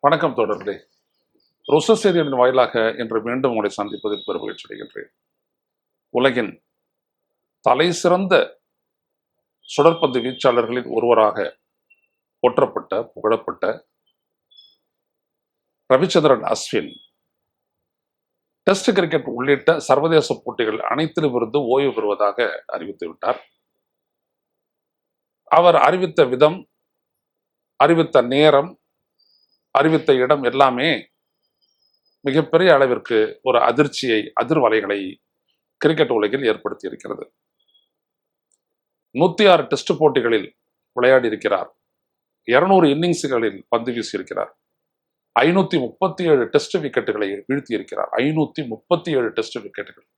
வணக்கம் தோழர்களே. ருச செய்தியின் வாயிலாக இன்று மீண்டும் உங்களை சந்திப்பதில் பெருமகிழ்ச்சி அடைகின்றேன். உலகின் தலை சிறந்த சுழற்பந்து வீச்சாளர்களில் ஒருவராக போற்றப்பட்ட புகழப்பட்ட ரவிச்சந்திரன் அஸ்வின் டெஸ்ட் கிரிக்கெட் உள்ளிட்ட சர்வதேச போட்டிகள் அனைத்திலும் இருந்து ஓய்வு பெறுவதாக அறிவித்து விட்டார். அவர் அறிவித்த விதம், அறிவித்த நேரம், அறிவித்த இடம் எல்லாமே மிகப்பெரிய அளவிற்கு ஒரு அதிர்ச்சியை, அதிர்வலைகளை கிரிக்கெட் உலகில் ஏற்படுத்தி இருக்கிறது. 106 டெஸ்ட் போட்டிகளில் விளையாடி இருக்கிறார். 200 இன்னிங்ஸ்களில் பந்து வீசி இருக்கிறார். 537 டெஸ்ட் விக்கெட்டுகளை வீழ்த்தி இருக்கிறார். 537 டெஸ்ட் விக்கெட்டுகள்.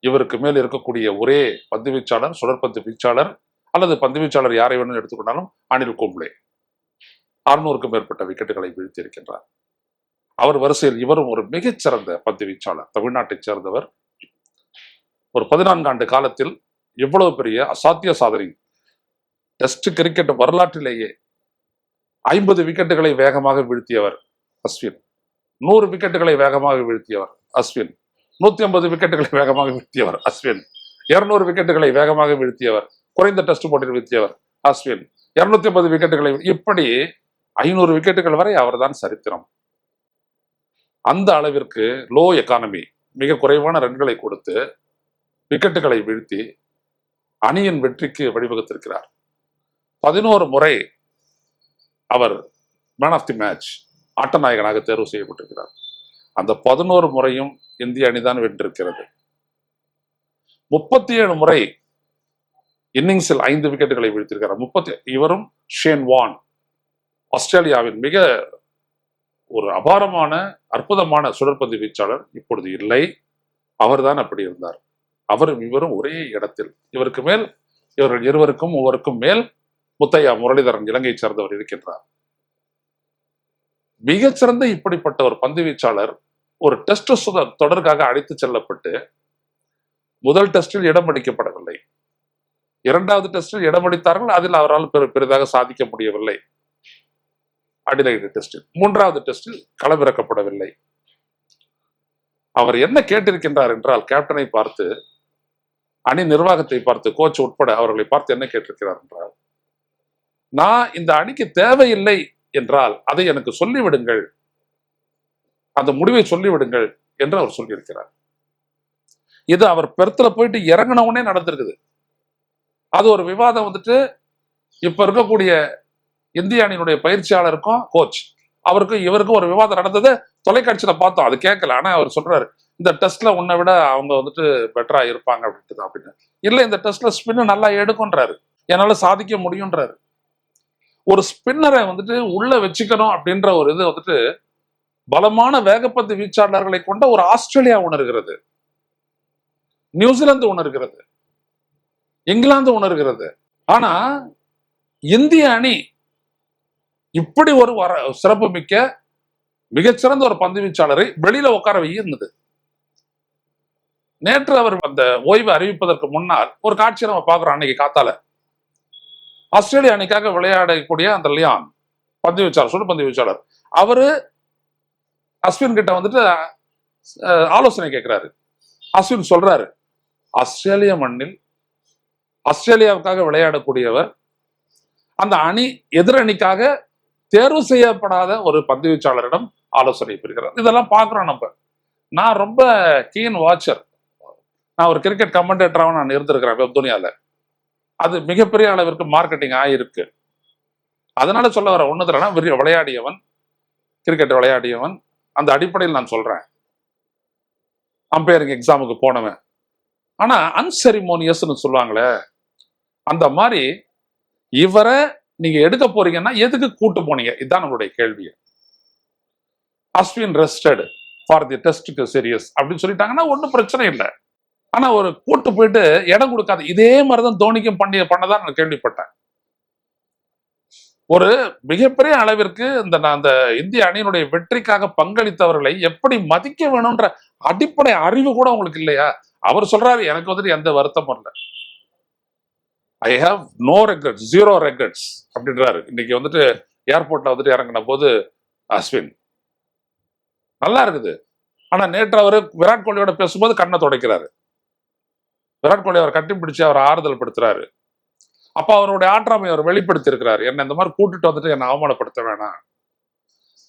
இவருக்கு மேல் இருக்கக்கூடிய ஒரே பந்து வீச்சாளர், சுழற்பந்து வீச்சாளர் அல்லது பந்து வீச்சாளர் யாரை வேணும் எடுத்துக்கொண்டாலும் அனில் கும்ப்ளே 600க்கும் மேற்பட்ட விக்கெட்டுகளை வீழ்த்தி இருக்கின்றார். அவர் வரிசையில் இவரும் ஒரு மிகச்சிறந்த பந்து வீச்சாளர், தமிழ்நாட்டைச் சேர்ந்தவர். ஒரு 14 ஆண்டு காலத்தில் எவ்வளவு பெரிய அசாத்திய சாதனை! டெஸ்ட் கிரிக்கெட் வரலாற்றிலேயே 50 விக்கெட்டுகளை வேகமாக வீழ்த்தியவர் அஸ்வின், 100 விக்கெட்டுகளை வேகமாக வீழ்த்தியவர் அஸ்வின், 150 விக்கெட்டுகளை வேகமாக வீழ்த்தியவர் அஸ்வின், 200 விக்கெட்டுகளை வேகமாக வீழ்த்தியவர், குறைந்த டெஸ்ட் போட்டியில் வீழ்த்தியவர் அஸ்வின், 250 விக்கெட்டுகளை, இப்படி 500 விக்கெட்டுகள் வரை அவர்தான் சரித்திரம். அந்த அளவிற்கு லோ எக்கானமி, மிக குறைவான ரன்களை கொடுத்து விக்கெட்டுகளை வீழ்த்தி அணியின் வெற்றிக்கு வழிவகுத்திருக்கிறார். 11 முறை அவர் மேன் ஆஃப் தி மேட்ச், ஆட்ட நாயகனாக தேர்வு செய்யப்பட்டிருக்கிறார். அந்த 11 முறையும் இந்திய அணிதான் வென்றிருக்கிறது. 37 முறை இன்னிங்ஸில் 5 விக்கெட்டுகளை வீழ்த்திருக்கிறார். இவரும் ஷேன் வான், ஆஸ்திரேலியாவின் மிக ஒரு அபாரமான அற்புதமான சுழற்பந்து வீச்சாளர், இப்பொழுது இல்லை. அவர்தான் அப்படி இருந்தார். அவரும் இவரும் ஒரே இடத்தில். இவருக்கு மேல், இவர்கள் இருவருக்கும் ஒவ்வொருக்கும் மேல் முத்தையா முரளிதரன், இலங்கையை சேர்ந்தவர் இருக்கின்றார். மிகச்சிறந்த இப்படிப்பட்ட ஒரு பந்து வீச்சாளர் ஒரு டெஸ்ட் தொடருக்காக அழைத்து செல்லப்பட்டு முதல் டெஸ்டில் இடம் அளிக்கப்படவில்லை. 2வது டெஸ்டில் இடம் அளித்தார்கள். அதில் அவரால் பெரிதாக சாதிக்க முடியவில்லை. அடிலைடு டெஸ்டில், 3வது டெஸ்டில் களமிறக்கப்படவில்லை. அவர் என்ன கேட்டிருக்கின்றார் என்றால், கேப்டனை பார்த்து, அணி நிர்வாகத்தை பார்த்து, கோச் உட்பட அவர்களை பார்த்து என்ன கேட்டிருக்கிறார் என்றால், நான் இந்த அணிக்கு தேவையில்லை என்றால் அதை எனக்கு சொல்லிவிடுங்கள், அந்த முடிவை சொல்லிவிடுங்கள் என்று அவர் சொல்லியிருக்கிறார். இது அவர் பெர்த்ல போயிட்டு இறங்கினவுடனே நடந்திருக்குது. அது ஒரு விவாதம் வந்துட்டு இப்ப இருக்கக்கூடிய இந்திய அணியினுடைய பயிற்சியாளருக்கும் கோச் அவருக்கும் இவருக்கும் ஒரு விவாதம் நடந்தது. தொலைக்காட்சியில பார்த்தோம், அது கேட்கல. ஆனா அவர் சொல்றாரு, இந்த டெஸ்ட்ல உன்னை விட அவங்க வந்துட்டு பெட்டரா இருப்பாங்க அப்படின்ட்டு. அப்படின்னு இல்ல, இந்த டெஸ்ட்ல ஸ்பின்னு நல்லா எடுக்கும்ன்றாரு, என்னால சாதிக்க முடியும்ன்றாரு. ஒரு ஸ்பின்னரை வந்துட்டு உள்ள வச்சுக்கணும் அப்படின்ற ஒரு இது வந்துட்டு பலமான வேகப்பந்து வீச்சாளர்களை கொண்ட ஒரு ஆஸ்திரேலியா உணர்கிறது, நியூசிலாந்து உணர்கிறது, இங்கிலாந்து உணர்கிறது. ஆனா இந்திய அணி இப்படி ஒரு சிறப்பு மிக்க மிகச்சிறந்த ஒரு பந்து வீச்சாளரை வெளியில உட்கார வையிருந்தது. நேற்று அவர் அந்த ஓய்வு அறிவிப்பதற்கு முன்னால் ஒரு காட்சியை நம்ம பார்க்கிறோம். அன்னைக்கு காத்தால ஆஸ்திரேலியா அணிக்காக விளையாடக்கூடிய அந்த லியான் பந்து வீச்சாளர், சுழற்பந்து வீச்சாளர், அவரு அஸ்வின் கிட்ட வந்துட்டு ஆலோசனை கேட்கிறாரு. அஸ்வின் சொல்றாரு, ஆஸ்திரேலிய மண்ணில் ஆஸ்திரேலியாவுக்காக விளையாடக்கூடியவர் அந்த அணி எதிரணிக்காக தேர்வு செய்யப்படாத ஒரு பந்து வீச்சாளரிடம் ஆலோசனை பெறுகிறார். இதெல்லாம் பார்க்கிறோம் நம்ம. நான் ரொம்ப கீன் வாட்சர், நான் ஒரு கிரிக்கெட் கமெண்டேட்டராக நான் இருந்திருக்கிறேன் வெப் துனியால. அது மிகப்பெரிய அளவிற்கு மார்க்கெட்டிங் ஆயிருக்கு. அதனால சொல்ல வர ஒண்ணுதுலன்னா, விளையாடியவன், கிரிக்கெட் விளையாடியவன், அந்த அடிப்படையில் நான் சொல்றேன். அம்பையரிங் எக்ஸாமுக்கு போனவன். ஆனா அன்செரிமோனியஸ்ன்னு சொல்லுவாங்களே, அந்த மாதிரி இவரை நீங்க எடுக்க போறீங்கன்னா எதுக்கு கூட்டு போனீங்க? இதுதான் நம்மளுடைய கேள்வி. Ashwin rested for the test serious அப்படின்னு சொல்லிட்டாங்கன்னா ஒன்றும் பிரச்சனை இல்லை. ஆனா ஒரு கூட்டு போயிட்டு இடம் கொடுக்காது. இதே மாதிரிதான் தோனிக்கும் பண்ணதான் நான் கேள்விப்பட்டேன். ஒரு மிகப்பெரிய அளவிற்கு அந்த இந்திய அணியினுடைய வெற்றிக்காக பங்களித்தவர்களை எப்படி மதிக்க வேணும்ன்ற அடிப்படை அறிவு கூட உங்களுக்கு இல்லையா? அவர் சொல்றாரு, எனக்கு வந்துட்டு எந்த வருத்தமும் இல்லை, I have no regrets, 0 regrets அப்படின்றாரு. இன்னைக்கு வந்துட்டு ஏர்போர்ட்ல வந்துட்டு இறங்கின போது அஸ்வின். நல்லா இருக்குது. ஆனா நேற்று அவரு விராட் கோலியோட பேசும்போது கண்ணை துடைக்கிறாரு. விராட் கோலி அவர் கட்டி பிடிச்சு அவர் ஆறுதல் படுத்துறாரு. அப்ப அவருடைய ஆற்றாமை அவர் வெளிப்படுத்தி இருக்கிறாரு. என்ன இந்த மாதிரி கூட்டிட்டு வந்துட்டு என்ன அவமானப்படுத்த வேணாம்.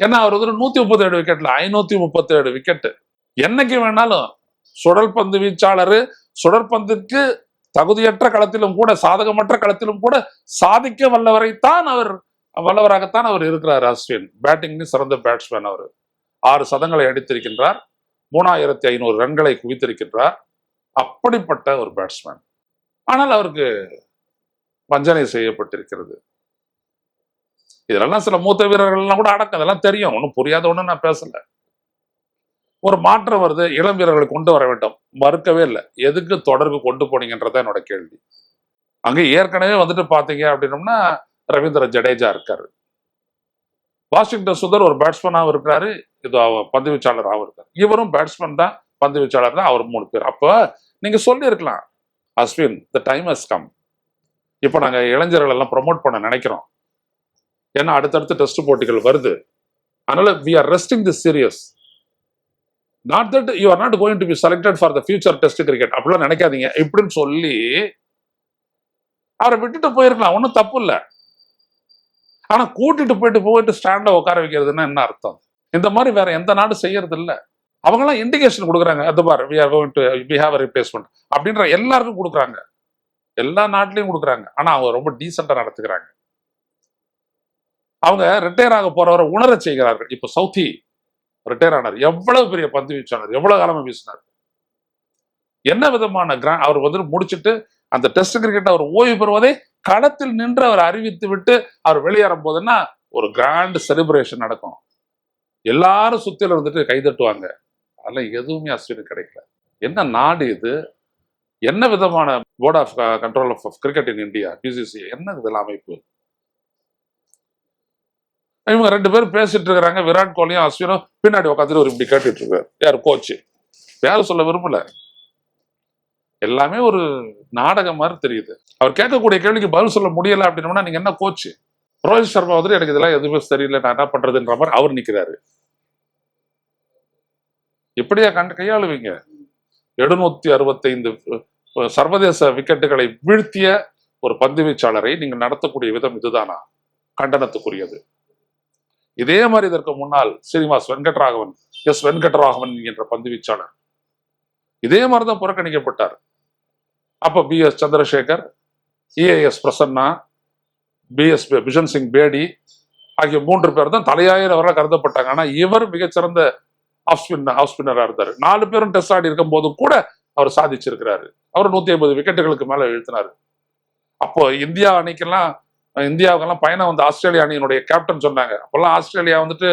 ஏன்னா அவர் வந்து 137 விக்கெட்ல 537 விக்கெட். என்னைக்கு வேணாலும் சுழற்பந்து வீச்சாளர், சுழற்பந்துக்கு தகுதியற்ற களத்திலும் கூட, சாதகமற்ற களத்திலும் கூட சாதிக்க வல்லவராகத்தான் அவர் இருக்கிறார். அஸ்வின் பேட்டிங் சிறந்த பேட்ஸ்மேன். அவர் 6 சதங்களை அடித்திருக்கின்றார், 3500 ரன்களை குவித்திருக்கின்றார். அப்படிப்பட்ட ஒரு பேட்ஸ்மேன். ஆனால் அவருக்கு வஞ்சனை செய்யப்பட்டிருக்கிறது. இதெல்லாம் சில மூத்த வீரர்கள்லாம் கூட அடக்கம், இதெல்லாம் தெரியும், ஒன்றும் புரியாத ஒண்ணு நான் பேசல. ஒரு மாற்றம் வருது, இளம் வீரர்களை கொண்டு வர வேண்டும், மறுக்கவே இல்லை. எதுக்கு தொடர்பு கொண்டு போனீங்கன்றதான் என்னோட கேள்வி. அங்க ஏற்கனவே வந்துட்டு பாத்தீங்க அப்படின்னோம்னா ரவீந்திர ஜடேஜா இருக்காரு, வாஷிங்டன் சுந்தர் ஒரு பேட்ஸ்மேனாகவும் இருக்கிறாரு, இது பந்து வீச்சாளராகவும் இருக்காரு. இவரும் பேட்ஸ்மேன் தான், பந்து வீச்சாளர் தான், அவர் 3 பேர். அப்ப நீங்க சொல்லி இருக்கலாம், Ashwin the time has come. இப்ப நாங்க இளைஞர்கள் எல்லாம் ப்ரொமோட் பண்ண நினைக்கிறோம், ஏன்னா அடுத்தடுத்து டெஸ்ட் போட்டிகள் வருது, அதனால we are resting this serious, not that you are not going to be selected for the future test cricket அப்படிலாம் நினைக்காதீங்க இப்படின்னு சொல்லி அவரை விட்டுட்டு போயிருக்கலாம், ஒன்றும் தப்பு இல்லை. ஆனா கூட்டிட்டு போயிட்டு ஸ்டாண்ட்ல உட்கார வைக்கிறதுன்னா என்ன அர்த்தம்? இந்த மாதிரி வேற எந்த நாடு செய்யறது இல்லை. அவங்க எல்லாம் இண்டிகேஷன் கொடுக்குறாங்க, அது பாரு we are going to we have a replacement அப்படின்ற எல்லாருக்கும் கொடுக்குறாங்க, எல்லா நாட்டிலையும் கொடுக்குறாங்க. ஆனா அவங்க ரொம்ப டீசெண்டா நடத்துக்கிறாங்க. அவங்க ரிட்டையர் ஆக போறவரை உணர செய்கிறார்கள். இப்ப சவுதி ரிட்டையர் ஆனார், எவ்வளவு பெரிய பந்து வீச்சாளர், எவ்வளவு காலமா வீசினார், என்ன விதமான அவர் வந்து முடிச்சுட்டு அந்த டெஸ்ட் கிரிக்கெட் அவர் ஓய்வு பெறுவதை களத்தில் நின்று அவர் அறிவித்து விட்டு அவர் வெளியேறும் போதுன்னா ஒரு கிராண்ட் செலிப்ரேஷன் நடக்கும், எல்லாரும் சுத்தில இருந்துட்டு கைதட்டுவாங்க. அதெல்லாம் எதுவுமே அஸ்வினுக்கு கிடைக்கல. என்ன நாடு இது? என்ன விதமான board of control of cricket in India, BCCI, என்ன இதெல்லாம் அமைப்பு? இவங்க 2 பேரும் பேசிட்டு இருக்கிறாங்க, விராட் கோலியும் அஸ்வினும் பின்னாடி உட்காந்துட்டு ஒரு இப்படி கேட்டுட்டு இருக்காரு. யார் கோச்சு? யாரும் சொல்ல விரும்பல, எல்லாமே ஒரு நாடகம் மாதிரி தெரியுது. அவர் கேட்கக்கூடிய கேள்விக்கு பதில் சொல்ல முடியல அப்படின்னா நீங்க என்ன கோச்சு? ரோஹித் சர்மா வந்து எனக்கு இதெல்லாம் எதுவுமே தெரியல, நான் என்ன பண்றதுன்ற மாதிரி அவர் நிக்கிறாரு. இப்படியா கையாளுவீங்க? 765 சர்வதேச விக்கெட்டுகளை வீழ்த்திய ஒரு பந்து வீச்சாளரை நீங்கள் நடத்தக்கூடிய விதம் இதுதானா? கண்டனத்துக்குரியது. இதே மாதிரி இதற்கு முன்னால் ஸ்ரீனிவாஸ் வெங்கட்ராகவன், வெங்கட்ராகவன் என்ற பந்து வீச்சாளர் இதே மாதிரிதான் புறக்கணிக்கப்பட்டார். அப்ப BS Chandrasekhar, EAS Prasanna, BS Bishan Singh Bedi ஆகிய 3 பேர் தான் தலையாயிரவராக கருதப்பட்டாங்க. ஆனா இவர் மிகச்சிறந்த ஆஃப் ஸ்பின்னரா இருந்தார். 4 பேரும் டெஸ்ட் ஆடி இருக்கும் போதும் கூட அவர் சாதிச்சிருக்கிறாரு. அவர் 150 விக்கெட்டுகளுக்கு மேல எழுத்தினாரு. அப்போ இந்தியாவுக்கெல்லாம் பயணம் வந்து ஆஸ்திரேலியா அணியினுடைய கேப்டன் சொன்னாங்க. அப்பெல்லாம் ஆஸ்திரேலியா வந்துட்டு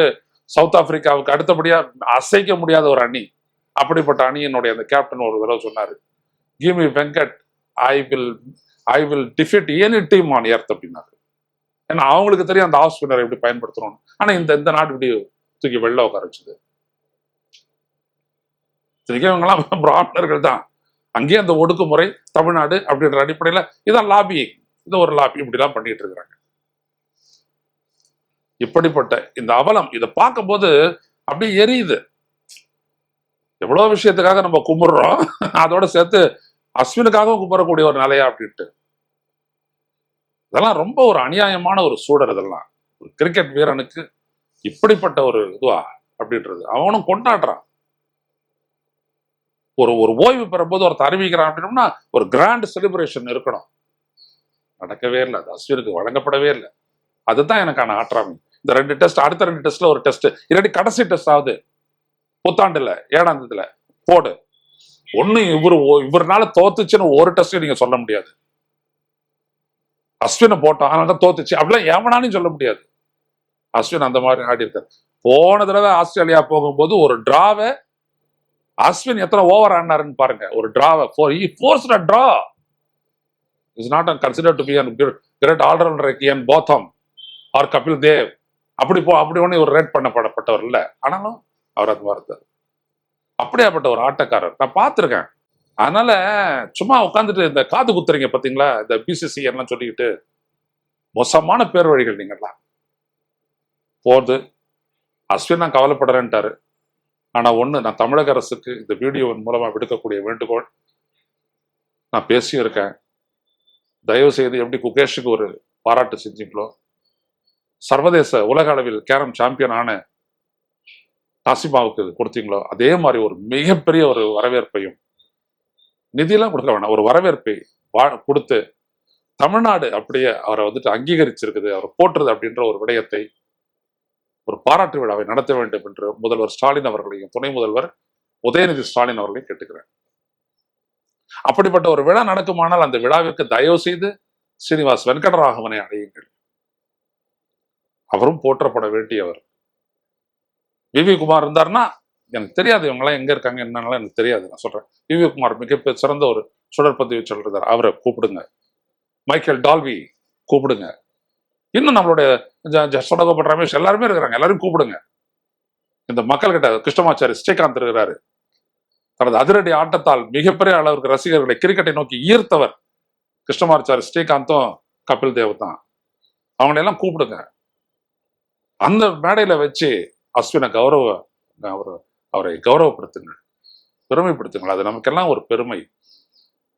சவுத் ஆப்பிரிக்காவுக்கு அடுத்தபடியா அசைக்க முடியாத ஒரு அணி. அப்படிப்பட்ட அணியினுடைய அந்த கேப்டன் ஒரு தடவை சொன்னாரு, give me Venkat, I will defeat any team on earth அப்படின்னாரு. ஏன்னா அவங்களுக்கு தெரியும் அந்த ஆஃப் ஸ்பின்னரை எப்படி பயன்படுத்தணும்னு. ஆனா இந்த நாடு இப்படி தூக்கி வெளில உட்கார வச்சுது. இவங்கெல்லாம் பிராமணர்கள் தான். அங்கேயே அந்த ஒடுக்குமுறை தமிழ்நாடு அப்படின்ற அடிப்படையில இதான் லாபி, இது ஒரு லாபி, இப்படிலாம் பண்ணிட்டு இருக்கிறாங்க. இப்படிப்பட்ட இந்த அவலம் இதை பார்க்கும்போது அப்படியே எரியுது. எவ்வளவு விஷயத்துக்காக நம்ம கும்பிடுறோம், அதோட சேர்த்து அஸ்வினுக்காகவும் கும்பிடக்கூடிய ஒரு நிலையா அப்படின்ட்டு. இதெல்லாம் ரொம்ப ஒரு அநியாயமான ஒரு சூழல். இதெல்லாம் ஒரு கிரிக்கெட் வீரனுக்கு இப்படிப்பட்ட ஒரு இதுவா அப்படின்றது. அவனும் கொண்டாடுறான். ஒரு ஓய்வு பெறும்போது ஒருத்தர் அறிவிக்கிறான் அப்படின்னா ஒரு கிராண்ட் செலிப்ரேஷன் இருக்கணும். நடக்கவே இல்லை, அது அஸ்வினுக்கு வழங்கப்படவே இல்லை. அதுதான் எனக்கான ஆற்றாமை. இந்த 2 டெஸ்ட், அடுத்த 2 டெஸ்ட்ல ஒரு டெஸ்ட், இல்லாட்டி கடைசி டெஸ்ட் ஆகுது புத்தாண்டுல 7ஆம் தேதியில போடு. ஒண்ணு இவருனால தோத்துச்சுன்னு ஒரு டெஸ்ட் நீங்க சொல்ல முடியாது. அஸ்வினை போட்டோம் அதனால தோத்துச்சு அப்படிலாம் எவனாலும் சொல்ல முடியாது. அஸ்வின் அந்த மாதிரி ஆடி இருக்காரு. போன தடவை ஆஸ்திரேலியா போகும்போது ஒரு டிராவை அஸ்வின் எத்தனை ஓவர் ஆடினாருன்னு பாருங்க. ஒரு டிராவை he forced a draw. Is not considered to be a great all-rounder like Ian Botham or Kapil Dev. அப்படி ஒண்ணு ஒரு ரேட் பண்ணப்பட்டவர் இல்லை. ஆனாலும் அவர் அது மாதிரி அப்படியாப்பட்ட ஒரு ஆட்டக்காரர் நான் பார்த்துருக்கேன். அதனால சும்மா உட்காந்துட்டு இந்த காது குத்துறீங்க பார்த்தீங்களா, இந்த BCCI எல்லாம் சொல்லிக்கிட்டு மோசமான பேர் வழிகள் நீங்கள்லாம் போது அஸ்வின் நான் கவலைப்படுறேன்ட்டாரு. ஆனா ஒண்ணு, நான் தமிழக அரசுக்கு இந்த வீடியோவின் மூலமா விடுக்கக்கூடிய வேண்டுகோள், நான் பேசியும் இருக்கேன், தயவு செய்து எப்படி குகேஷுக்கு ஒரு பாராட்டு செஞ்சீங்களோ, சர்வதேச உலக அளவில் கேரம் சாம்பியன் ஆன டாசிமாவுக்கு கொடுத்தீங்களோ, அதே மாதிரி ஒரு மிகப்பெரிய ஒரு வரவேற்பையும், நிதியெல்லாம் கொடுக்க வேணாம், ஒரு வரவேற்பை கொடுத்து தமிழ்நாடு அப்படியே அவரை வந்துட்டு அங்கீகரிச்சிருக்குது, அவரை போற்றுது அப்படின்ற ஒரு விடயத்தை, ஒரு பாராட்டு விழாவை நடத்த வேண்டும் என்று முதல்வர் ஸ்டாலின் அவர்களையும் துணை முதல்வர் உதயநிதி ஸ்டாலின் அவர்களையும் கேட்டுக்கிறேன். அப்படிப்பட்ட ஒரு விழா நடக்குமானால் அந்த விழாவிற்கு தயவு செய்து ஸ்ரீனிவாஸ் வெங்கடராகவனை அடையுங்கள். அவரும் போற்றப்பட வேண்டியவர். வி குமார் இருந்தார்னா, எனக்கு தெரியாது இவங்கெல்லாம் எங்க இருக்காங்க என்னன்னாலும் எனக்கு தெரியாது, நான் சொல்றேன். வி குமார் மிக சிறந்த ஒரு சுழற்பந்து வீச்சர் இருந்தார், அவரை கூப்பிடுங்க. மைக்கேல் டால்வி கூப்பிடுங்க. இன்னும் நம்மளுடைய சொடகோபன் ரமேஷ் எல்லாருமே இருக்கிறாங்க, எல்லாரும் கூப்பிடுங்க. இந்த மக்கள் கிட்ட கிருஷ்ணமாச்சாரி ஸ்ரீகாந்த் இருக்கிறாரு, தனது அதிரடி ஆட்டத்தால் மிகப்பெரிய அளவிற்கு ரசிகர்களை கிரிக்கெட்டை நோக்கி ஈர்த்தவர் கிருஷ்ணமாச்சாரி ஸ்ரீகாந்தும் கபில் தேவ் தான். அவங்களெல்லாம் கூப்பிடுங்க. அந்த மேடையில வச்சு அஸ்வினை அவரை கௌரவப்படுத்துங்கள், பெருமைப்படுத்துங்கள். அது நமக்கெல்லாம் ஒரு பெருமை.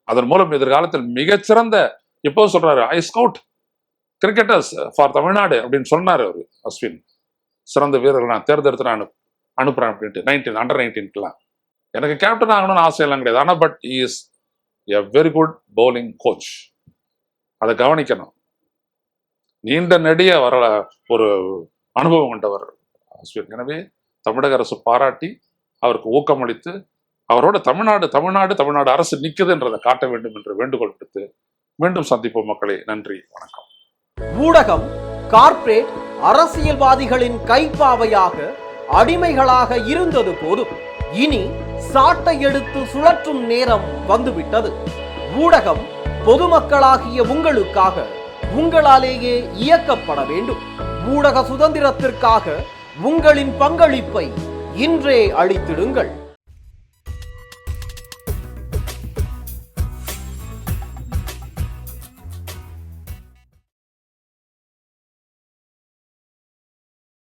அதன் மூலம் எதிர்காலத்தில் மிகச்சிறந்த, இப்போ சொல்றாரு, ஐ ஸ்கவுட் கிரிக்கெட்டர்ஸ் ஃபார் தமிழ்நாடு அப்படின்னு சொன்னாரு அவரு அஸ்வின். சிறந்த வீரர்கள் நான் தேர்ந்தெடுத்து நான் அனுப்புறேன் அப்படின்ட்டு அண்டர் 19 எனக்கு கேப்டன் ஆகணும்னு ஆசை எல்லாம் கிடையாது. ஆனா but is a very good bowling coach, அதை கவனிக்கணும். நீண்ட நெடிய ஒரு அனுபவம் கொண்டவர் அஸ்வின். எனவே தமிழக அரசு பாராட்டி அவருக்கு ஊக்கமளித்து அவரோட தமிழ்நாடு அரசு நிற்குதுன்றதை காட்ட வேண்டும் என்று வேண்டுகோள் விடுத்து மீண்டும் சந்திப்போம் மக்களை. நன்றி, வணக்கம். ஊடகம் கார்ப்பரேட் அரசியல்வாதிகளின் கைப்பாவையாக அடிமைகளாக இருந்தது போதும், இனி சாட்டை எடுத்து சுழற்றும் நேரம் வந்துவிட்டது. ஊடகம் பொதுமக்களாகிய உங்களுக்காக, உங்களாலேயே இயக்கப்பட வேண்டும். ஊடக சுதந்திரத்திற்காக உங்களின் பங்களிப்பை இன்றே அளித்திடுங்கள்.